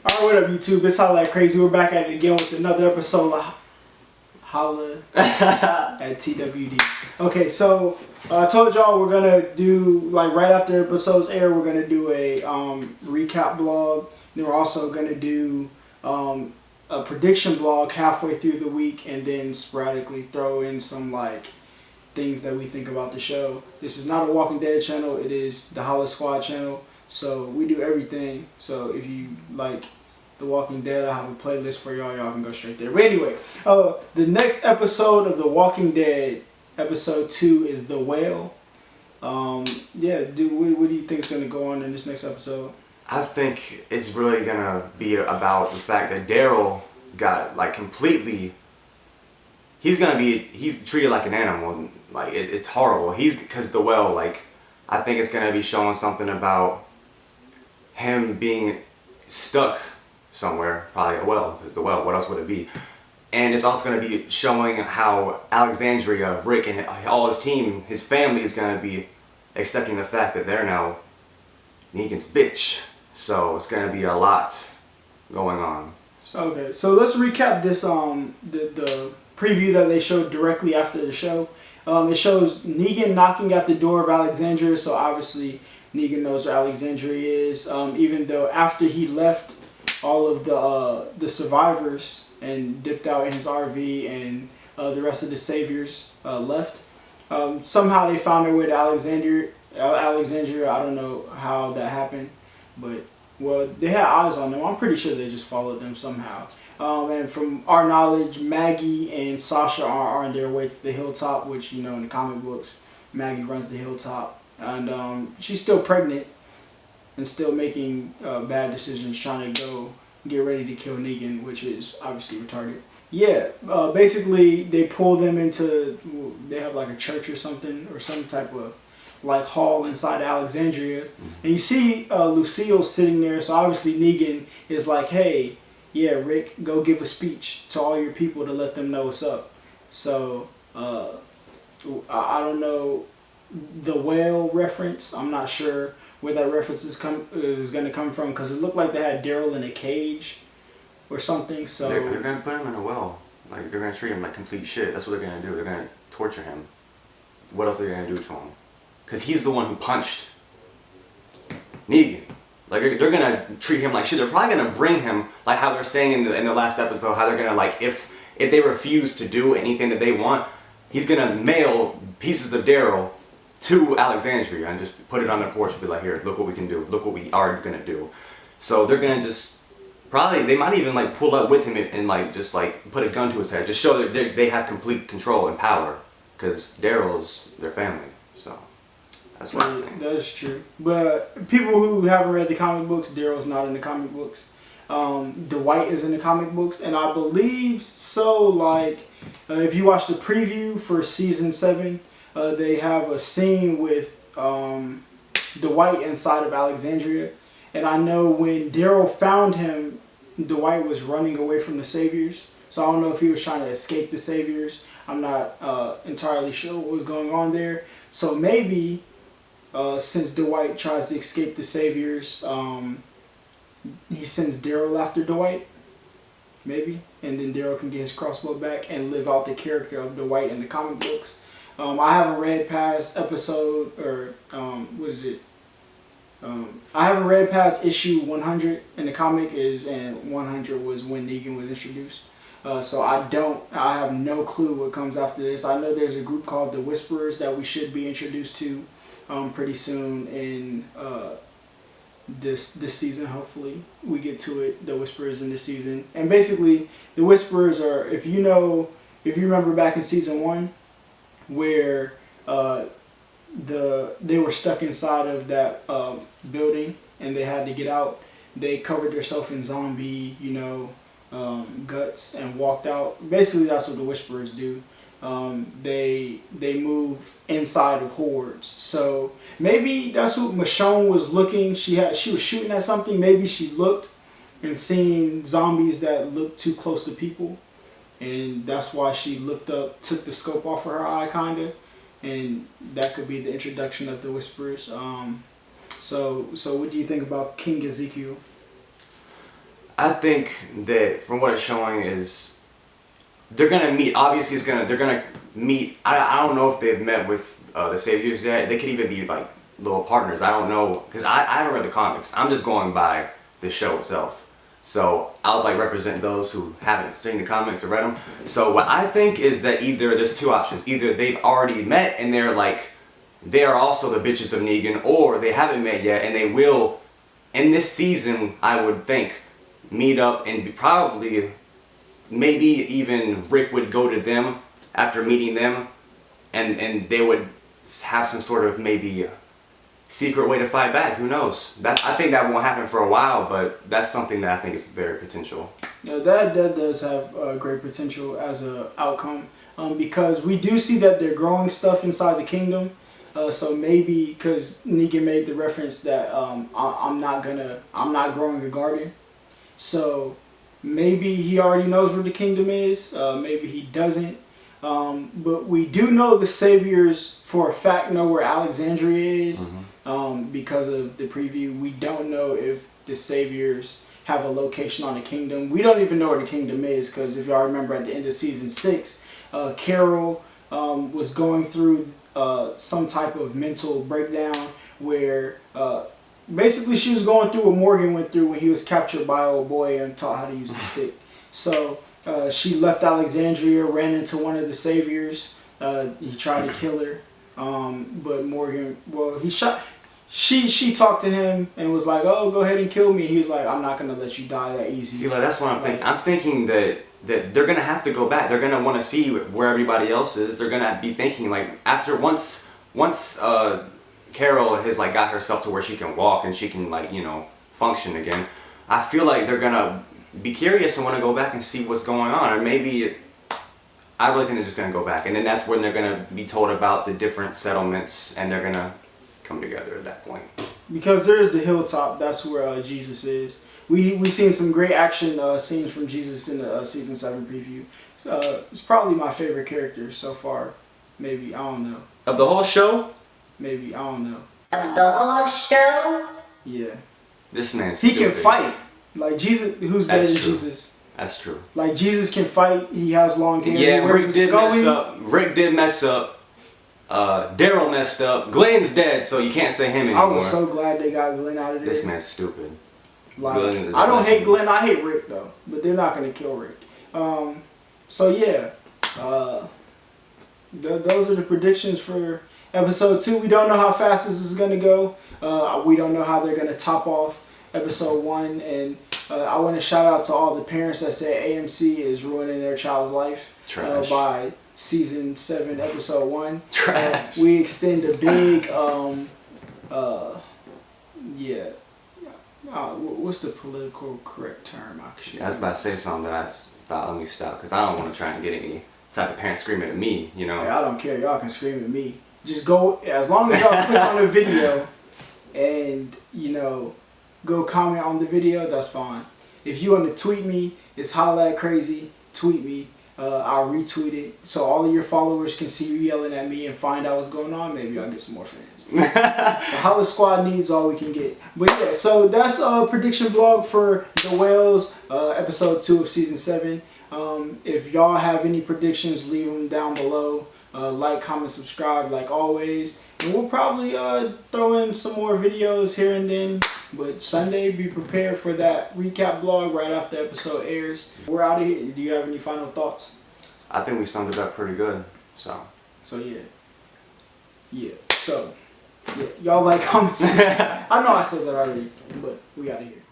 Alright, what up YouTube? It's HollaAtTWD. We're back at it again with another episode of Holla at TWD. Okay, so I told y'all we're gonna do, like, right after episodes air, we're gonna do a recap blog. Then we're also gonna do a prediction blog halfway through the week, and then sporadically throw in some like things that we think about the show. This is not a Walking Dead channel, it is the HollaSquad channel. So we do everything. So if you like The Walking Dead, I have a playlist for y'all. Y'all can go straight there. But anyway, the next episode of The Walking Dead, episode 2, is The Whale. Yeah, dude, what do you think is going to go on in this next episode? I think it's really going to be about the fact that Daryl got, like, completely... He's treated like an animal. Like, it's horrible. Because the whale, like, I think it's going to be showing something about him being stuck somewhere, probably a well, because the well, what else would it be? And it's also going to be showing how Alexandria, Rick, and all his team, his family is going to be accepting the fact that they're now Negan's bitch. So it's going to be a lot going on. Okay, so let's recap this the preview that they showed directly after the show. It shows Negan knocking at the door of Alexandria, so obviously Negan knows where Alexandria is, even though after he left all of the survivors and dipped out in his RV and the rest of the saviors left. Somehow they found their way to Alexandria. I don't know how that happened, but well, they had eyes on them. I'm pretty sure they just followed them somehow. And from our knowledge, Maggie and Sasha are on their way to the hilltop, which, you know, in the comic books, Maggie runs the hilltop. And she's still pregnant and still making bad decisions, trying to go get ready to kill Negan, which is obviously retarded. Yeah, basically they pull them into, they have like a church or something, or some type of like hall inside Alexandria. And you see Lucille sitting there, so obviously Negan is like, hey, yeah, Rick, go give a speech to all your people to let them know what's up. So, I don't know the whale reference. I'm not sure where that reference is going to come from, because it looked like they had Daryl in a cage or something. So they're going to put him in a well. Like, they're going to treat him like complete shit. That's what they're going to do. They're going to torture him. What else are they going to do to him? Because he's the one who punched Negan. Like, they're going to treat him like shit. They're probably going to bring him, like how they're saying in the last episode, how they're going to, like, if they refuse to do anything that they want, he's going to mail pieces of Daryl to Alexandria and just put it on their porch and be like, here, look what we can do. Look what we are going to do. So they're going to just, probably, they might even, like, pull up with him and like, just, like, put a gun to his head. Just show that they have complete control and power. Because Daryl's their family. So that's what I think. That's true. But people who haven't read the comic books, Daryl's not in the comic books. Dwight is in the comic books, and I believe so. Like, if you watch the preview for season 7, they have a scene with Dwight inside of Alexandria, and I know when Daryl found him, Dwight was running away from the saviors. So I don't know if he was trying to escape the saviors. I'm not entirely sure what was going on there. So maybe since Dwight tries to escape the saviors, he sends Daryl after Dwight. Maybe. And then Daryl can get his crossbow back and live out the character of Dwight in the comic books. I haven't read past episode, or what is it? I haven't read past issue 100 in the comic, and 100 was when Negan was introduced. So I have no clue what comes after this. I know there's a group called the Whisperers that we should be introduced to pretty soon in this season. Hopefully we get to it, the Whisperers in this season. And basically the Whisperers are, if you remember back in season 1 where they were stuck inside of that building and they had to get out, they covered themselves in zombie, guts and walked out. Basically that's what the Whisperers do. They move inside of hordes. So maybe that's what Michonne was looking. She was shooting at something. Maybe she looked and seen zombies that looked too close to people, and that's why she looked up, took the scope off of her eye, kinda, and that could be the introduction of the Whisperers. So what do you think about King Ezekiel? I think that from what it's showing is they're gonna meet. Obviously, they're gonna meet. I don't know if they've met with the Saviors yet. They could even be like little partners. I don't know because I haven't read the comics. I'm just going by the show itself. So I'll like represent those who haven't seen the comics or read them. So what I think is that either there's two options. Either they've already met and they're like they are also the bitches of Negan, or they haven't met yet and they will in this season. I would think meet up and probably maybe even Rick would go to them after meeting them, and they would have some sort of maybe secret way to fight back. Who knows? That I think that won't happen for a while, but that's something that I think is very potential. Now that does have great potential as a outcome, because we do see that they're growing stuff inside the kingdom. So maybe because Negan made the reference that I'm not growing a garden, so maybe he already knows where the kingdom is. Maybe he doesn't. But we do know the Saviors for a fact know where Alexandria is. Because of the preview. We don't know if the Saviors have a location on the kingdom. We don't even know where the kingdom is, because if y'all remember at the end of season 6, Carol was going through some type of mental breakdown where basically she was going through what Morgan went through when he was captured by old boy and taught how to use the stick. So she left Alexandria, ran into one of the Saviors. He tried to kill her. But Morgan, well, she talked to him and was like, oh, go ahead and kill me. He was like, I'm not going to let you die that easy. See, like, that's what I'm thinking. I'm thinking that they're going to have to go back. They're going to want to see where everybody else is. They're going to be thinking, like, after once Carol has, like, got herself to where she can walk and she can, like, you know, function again, I feel like they're going to be curious and want to go back and see what's going on. Or maybe I really think they're just going to go back. And then that's when they're going to be told about the different settlements and they're going to come together at that point. Because there is the hilltop. That's where Jesus is. We seen some great action scenes from Jesus in the season 7 preview. It's probably my favorite character so far. Maybe, I don't know. Of the whole show? Maybe, I don't know. Of the whole show? Yeah. This man's He stupid. can fight. Like Jesus, who's better than Jesus? That's true. Like Jesus can fight. He has long hair. Yeah, Rick did mess up. Rick did mess up. Daryl messed up. Glenn's dead, so you can't say him anymore. I was so glad they got Glenn out of there. This man's stupid. Like, I don't hate Glenn. I hate Rick though, but they're not gonna kill Rick. So yeah, those are the predictions for episode 2. We don't know how fast this is gonna go. We don't know how they're gonna top off episode 1, and I want to shout out to all the parents that said AMC is ruining their child's life by season 7, episode 1. Trash. We extend a big, what's the political correct term? I was about to say something that I thought, let me stop, because I don't want to try and get any type of parent screaming at me, you know. Yeah, I don't care. Y'all can scream at me. Just go, as long as y'all click on the video and, you know, go comment on the video, that's fine. If you want to tweet me, it's HollaAtTWD. Tweet me. I'll retweet it so all of your followers can see you yelling at me and find out what's going on. Maybe I'll get some more fans. The Holla Squad needs all we can get. But yeah, so that's a prediction blog for The Whales, episode 2 of season 7. If y'all have any predictions, leave them down below. Like, comment, subscribe like always. And we'll probably throw in some more videos here and then. But Sunday, be prepared for that recap blog right after the episode airs. We're out of here. Do you have any final thoughts? I think we summed it up pretty good. So yeah. So, yeah. Y'all like, comment. I know I said that already, but we out of here.